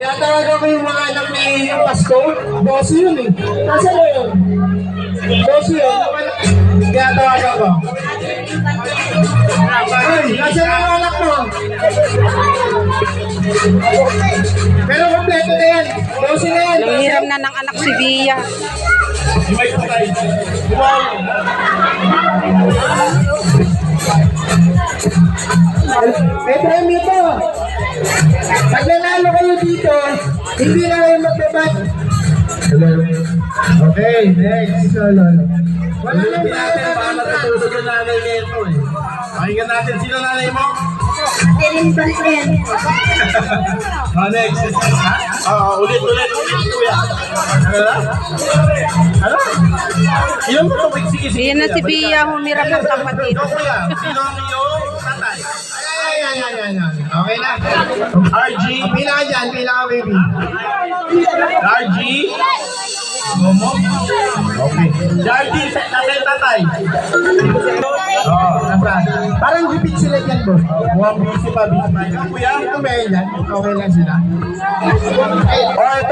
Kaya talaga ko yung mga anak ni Pasko, boss yun eh. Nasaan na yun? Boss yun. Kaya tawagan ko. Ay, nasaan ang anak mo? Pero kompleto na yan. Boss na yan. Nanghiram na ng anak si Bia. May premyo to. Pag nanalo kayo dito, hindi na kayo magbabat. Okay, next. Wala na natin para matutusog yung nanay nito eh. Pakinggan natin, sino nanay mo? Tirin ba yan? Next. Ulit, kuya. Ano? Ilan mo ito? Sige. Yan na si Bia, humiram ng kapatid. Ikaw kuya, sino ang iyong tatay? Ayan. Okay na. RG. Pila ka dyan, pila ka baby. RG. Momo. Okay. RG, tatay. Nasaan? Parang repeat sila dyan, boss. Mukhang si Pabi. Kuya, ito ba yan? Okay lang sila. Alright,